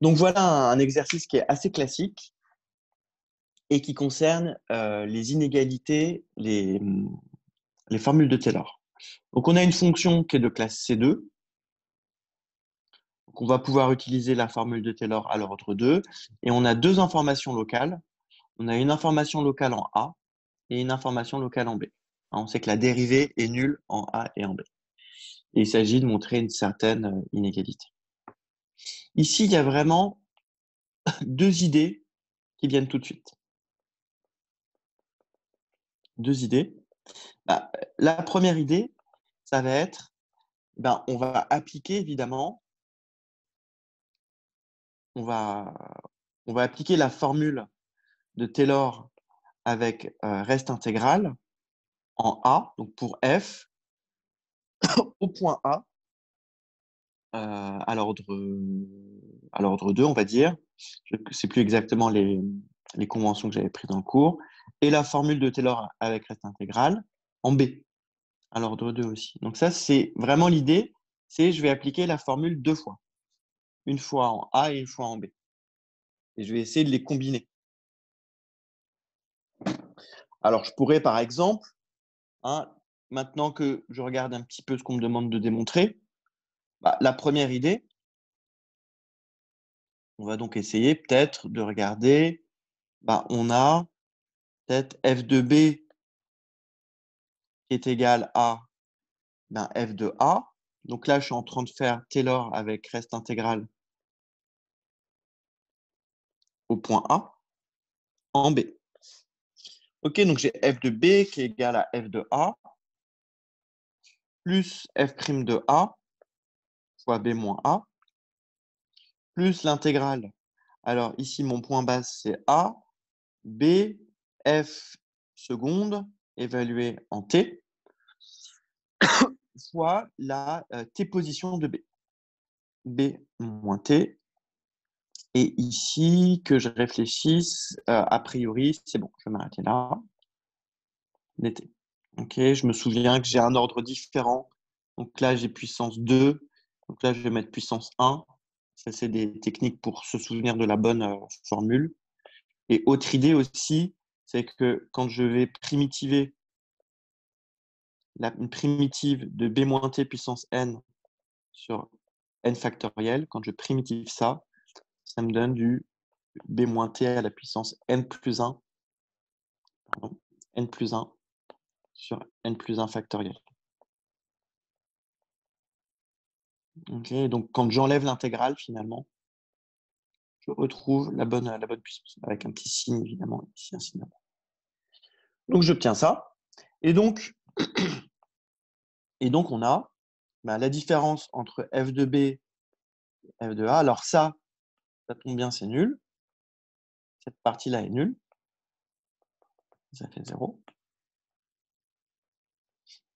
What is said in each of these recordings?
Donc voilà un exercice qui est assez classique et qui concerne les inégalités, les formules de Taylor. Donc on a une fonction qui est de classe C2. Donc on va pouvoir utiliser la formule de Taylor à l'ordre 2. Et on a deux informations locales. On a une information locale en A et une information locale en B. On sait que la dérivée est nulle en A et en B. Et il s'agit de montrer une certaine inégalité. Ici, il y a vraiment deux idées qui viennent tout de suite. Deux idées. La première idée, ça va être, on va appliquer évidemment, on va, on va appliquer la formule de Taylor avec reste intégral en A, donc pour f, au point A, à l'ordre 2, on va dire. Je ne sais plus exactement les conventions que j'avais prises dans le cours. Et la formule de Taylor avec reste intégral en B, à l'ordre 2 aussi. Donc ça, c'est vraiment l'idée, c'est je vais appliquer la formule deux fois. Une fois en A et une fois en B. Et je vais essayer de les combiner. Alors, je pourrais, par exemple, maintenant que je regarde un petit peu ce qu'on me demande de démontrer, la première idée, on va donc essayer peut-être de regarder, on a peut-être f de b qui est égal à f de a. Donc là, je suis en train de faire Taylor avec reste intégral au point A en B. Ok, donc j'ai f de b qui est égal à f de a plus f' de a fois b moins a plus l'intégrale. Alors ici, mon point bas, c'est a, b, f seconde évaluée en t fois la t position de b. B moins t. Et ici, que je réfléchisse, a priori, c'est bon, je vais m'arrêter là. Dt. Ok, je me souviens que j'ai un ordre différent. Donc là, j'ai puissance 2. Donc là, je vais mettre puissance 1. Ça, c'est des techniques pour se souvenir de la bonne formule. Et autre idée aussi, c'est que quand je vais primitiver une primitive de b moins t puissance n sur n factoriel, quand je primitive ça, ça me donne du b moins t à la puissance n plus 1, pardon, n plus 1 sur n plus 1 factoriel. Okay, donc quand j'enlève l'intégrale, finalement, je retrouve la bonne puissance, avec un petit signe, évidemment, ici un signe. Donc j'obtiens ça. Et donc on a la différence entre f de b et f de a. Alors ça tombe bien, c'est nul. Cette partie-là est nulle. Ça fait 0.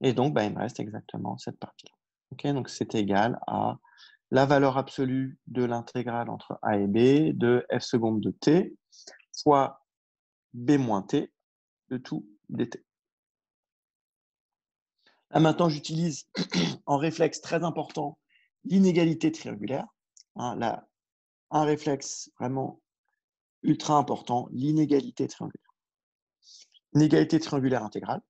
Et donc, il me reste exactement cette partie-là. Okay, donc c'est égal à la valeur absolue de l'intégrale entre a et b de f seconde de t fois b moins t de tout dt. Là, maintenant, j'utilise en réflexe très important l'inégalité triangulaire. Là, un réflexe vraiment ultra important, l'inégalité triangulaire. Inégalité triangulaire intégrale.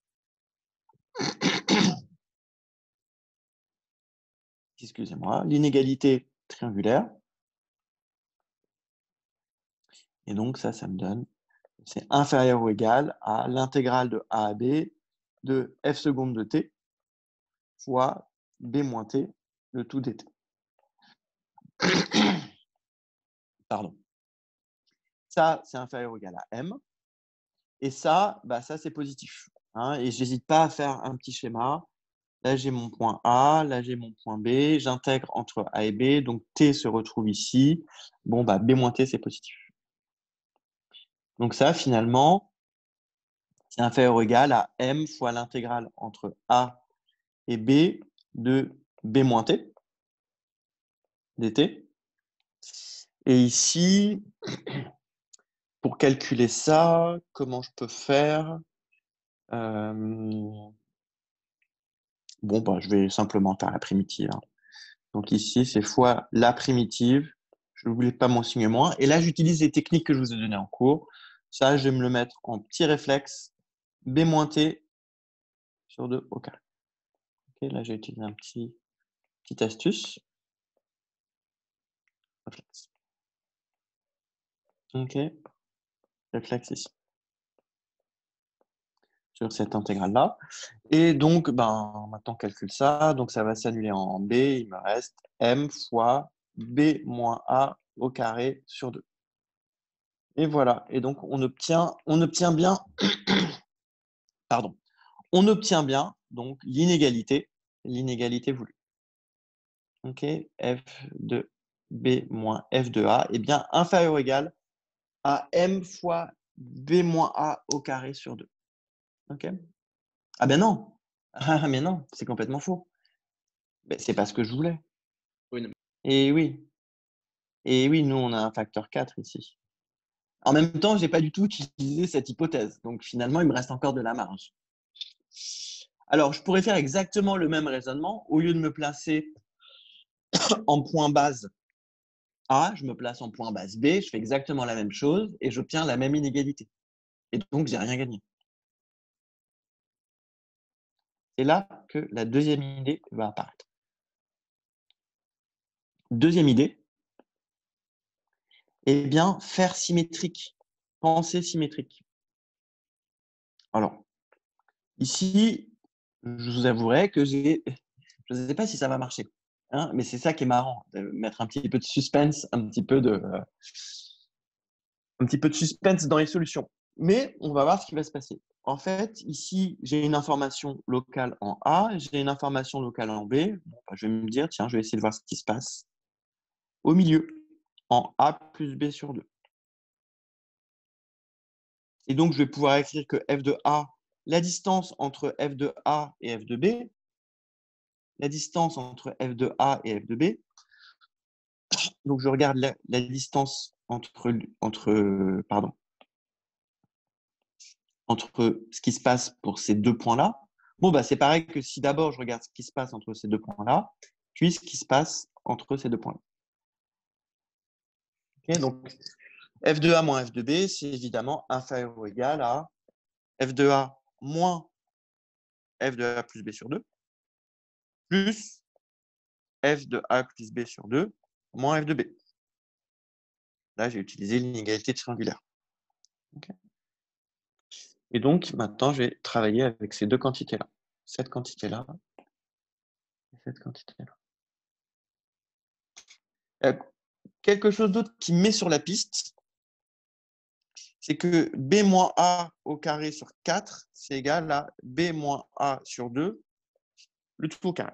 Excusez-moi, l'inégalité triangulaire. Et donc, ça me donne, c'est inférieur ou égal à l'intégrale de a à b de f seconde de t fois b moins t de tout dt. Pardon. Ça, c'est inférieur ou égal à m. Et ça, ça c'est positif. Et je n'hésite pas à faire un petit schéma. Là, j'ai mon point A, là, j'ai mon point B. J'intègre entre A et B. Donc, T se retrouve ici. Bon, B moins T, c'est positif. Donc ça, finalement, c'est inférieur ou égal à M fois l'intégrale entre A et B de B moins T dt. Et ici, pour calculer ça, comment je peux faire je vais simplement faire la primitive. Donc ici, c'est fois la primitive Je ne voulais pas mon signe moins. Et là, j'utilise les techniques que je vous ai données en cours. Ça, je vais me le mettre en petit réflexe B-T sur 2 au carré. Okay, là, j'ai utilisé un petite astuce. Réflexe. OK. Réflexe ici. Sur cette intégrale-là. Et donc, maintenant, on calcule ça. Donc, ça va s'annuler en B. Il me reste M fois B moins A au carré sur 2. Et voilà. Et donc, on obtient bien, pardon, on obtient bien donc l'inégalité voulue. OK, f de B moins f de A est bien inférieur ou égal à M fois B moins A au carré sur 2. OK? Ah ben non! Ah mais non, c'est complètement faux. Ben, c'est pas ce que je voulais. Oui, non. Et oui. Et oui, nous, on a un facteur 4 ici. En même temps, je n'ai pas du tout utilisé cette hypothèse. Donc, finalement, il me reste encore de la marge. Alors, je pourrais faire exactement le même raisonnement. Au lieu de me placer en point base A, je me place en point base B, je fais exactement la même chose et j'obtiens la même inégalité. Et donc, j'ai rien gagné. C'est là que la deuxième idée va apparaître. Deuxième idée, eh bien, faire symétrique, penser symétrique. Alors, ici, je vous avouerai que je ne sais pas si ça va marcher, hein, mais c'est ça qui est marrant, de mettre un petit peu de suspense, un petit peu de suspense dans les solutions. Mais on va voir ce qui va se passer. En fait, ici, j'ai une information locale en A, j'ai une information locale en B. Bon, je vais me dire, tiens, je vais essayer de voir ce qui se passe au milieu, en A plus B sur 2. Et donc, je vais pouvoir écrire que f de A, la distance entre f de A et f de B, la distance entre f de A et f de B. Donc, je regarde la distance entre ce qui se passe pour ces deux points-là. Bon, c'est pareil que si d'abord je regarde ce qui se passe entre ces deux points-là, puis ce qui se passe entre ces deux points-là. Okay, donc, f de A moins f de B, c'est évidemment inférieur ou égal à f de A moins f de A plus B sur 2, plus f de A plus B sur 2, moins f de B. Là, j'ai utilisé l'inégalité triangulaire. Okay. Et donc, maintenant, je vais travailler avec ces deux quantités-là. Cette quantité-là et cette quantité-là. Quelque chose d'autre qui met sur la piste, c'est que B moins A au carré sur 4, c'est égal à B moins A sur 2, le tout au carré.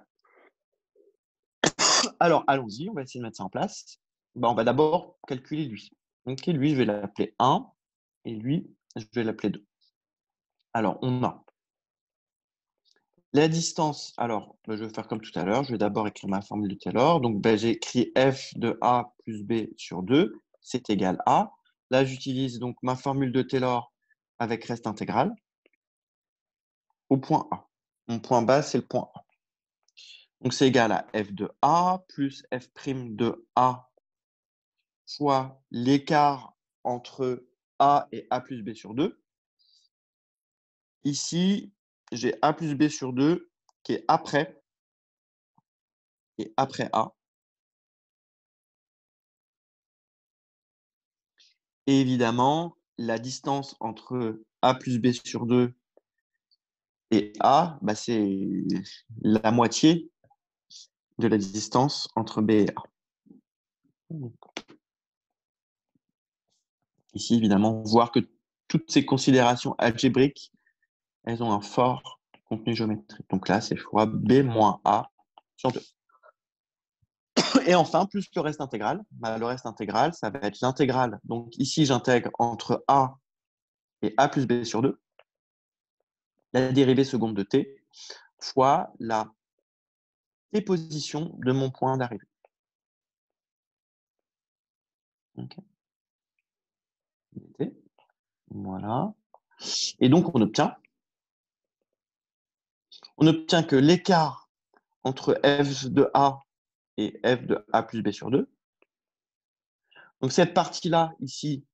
Alors, allons-y, on va essayer de mettre ça en place. On va d'abord calculer lui. Donc, lui, je vais l'appeler 1, et lui, je vais l'appeler 2. Alors, on a la distance. Alors, je vais faire comme tout à l'heure. Je vais d'abord écrire ma formule de Taylor. Donc, j'ai écrit f de A plus B sur 2, c'est égal à. Là, j'utilise donc ma formule de Taylor avec reste intégral au point A. Mon point bas, c'est le point A. Donc, c'est égal à f de A plus f' de A fois l'écart entre A et A plus B sur 2. Ici, j'ai A plus B sur 2 qui est après A. Et évidemment, la distance entre A plus B sur 2 et A, c'est la moitié de la distance entre B et A. Ici, évidemment, voir que toutes ces considérations algébriques, elles ont un fort contenu géométrique. Donc là, c'est fois B moins A sur 2. Et enfin, plus le reste intégral. Le reste intégral, ça va être l'intégrale. Donc ici, j'intègre entre A et A plus B sur 2, la dérivée seconde de t, fois la t-position de mon point d'arrivée. Okay. Voilà. Et donc, on obtient que l'écart entre f de A et f de A plus B sur 2, Donc, cette partie-là, ici,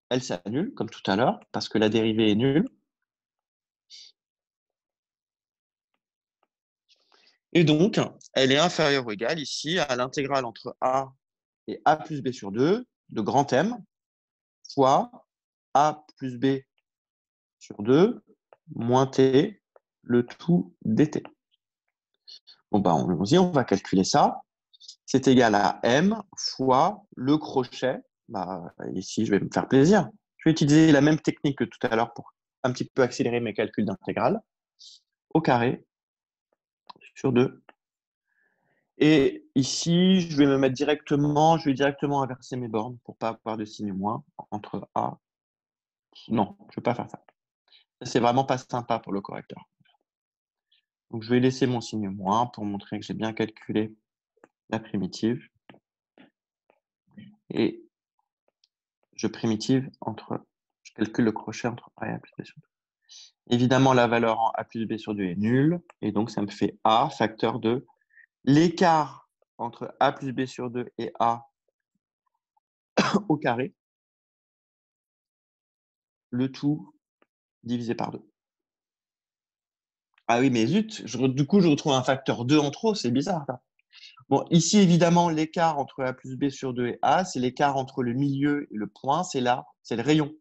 elle s'annule, comme tout à l'heure, parce que la dérivée est nulle. Et donc, elle est inférieure ou égale, ici, à l'intégrale entre a et a plus b sur 2 de grand M fois a plus b sur 2 moins t, le tout dt. Bon, bah, allons-y, on va calculer ça. C'est égal à m fois le crochet. Bah, ici, je vais me faire plaisir. Je vais utiliser la même technique que tout à l'heure pour un petit peu accélérer mes calculs d'intégrale. Au carré sur 2. Et ici, je vais directement inverser mes bornes pour ne pas avoir de signe moins entre A. Non, je ne vais pas faire ça. C'est vraiment pas sympa pour le correcteur. Donc, je vais laisser mon signe moins pour montrer que j'ai bien calculé la primitive. Et je calcule le crochet entre A et A plus B sur 2. Évidemment, la valeur en A plus B sur 2 est nulle. Et donc, ça me fait A facteur de l'écart entre A plus B sur 2 et A au carré. Le tout divisé par 2. Ah oui, mais zut, du coup, je retrouve un facteur 2 en trop, c'est bizarre. Ça. Bon, ici, évidemment, l'écart entre A plus B sur 2 et A, c'est l'écart entre le milieu et le point, c'est là, c'est le rayon.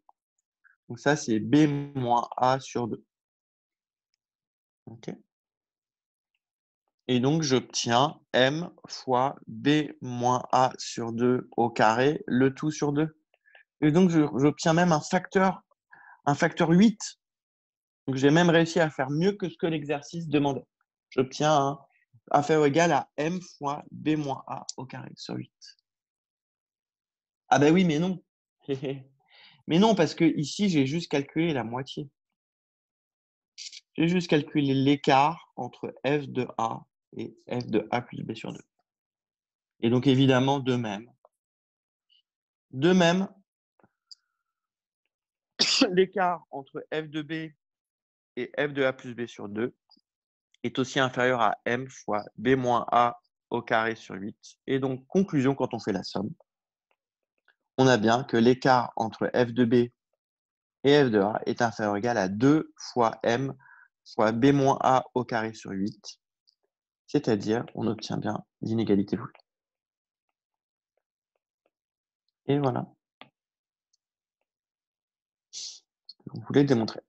Donc ça, c'est B moins A sur 2. Okay. Et donc, j'obtiens M fois B moins A sur 2 au carré, le tout sur 2. Et donc, j'obtiens même un facteur 8. Donc, j'ai même réussi à faire mieux que ce que l'exercice demandait. J'obtiens un inférieur ou égal à M fois B moins A au carré sur 8. Ah ben oui, mais non. Mais non, parce que ici, j'ai juste calculé la moitié. J'ai juste calculé l'écart entre f de A et f de A plus B sur 2. Et donc, évidemment, de même, l'écart entre f de B et f de A plus B sur 2 est aussi inférieur à M fois B moins A au carré sur 8. Et donc, conclusion, quand on fait la somme, on a bien que l'écart entre f de B et f de A est inférieur ou égal à 2 fois M fois B moins A au carré sur 8. C'est-à-dire, on obtient bien l'inégalité voulue. Et voilà. On voulait démontrer.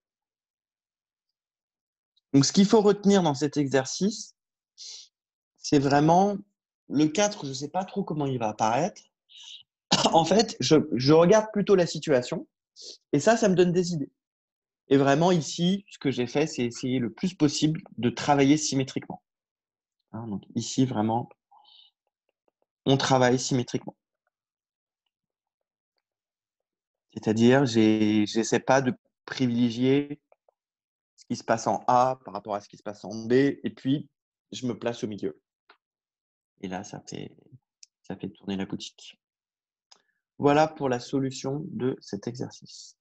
Donc, ce qu'il faut retenir dans cet exercice, c'est vraiment le 4, je ne sais pas trop comment il va apparaître. En fait, je regarde plutôt la situation et ça me donne des idées. Et vraiment, ici, ce que j'ai fait, c'est essayer le plus possible de travailler symétriquement. Hein, donc, ici, vraiment, on travaille symétriquement. C'est-à-dire, j'essaie pas de privilégier ce qui se passe en A par rapport à ce qui se passe en B, et puis je me place au milieu. Et là, ça fait tourner la boutique. Voilà pour la solution de cet exercice.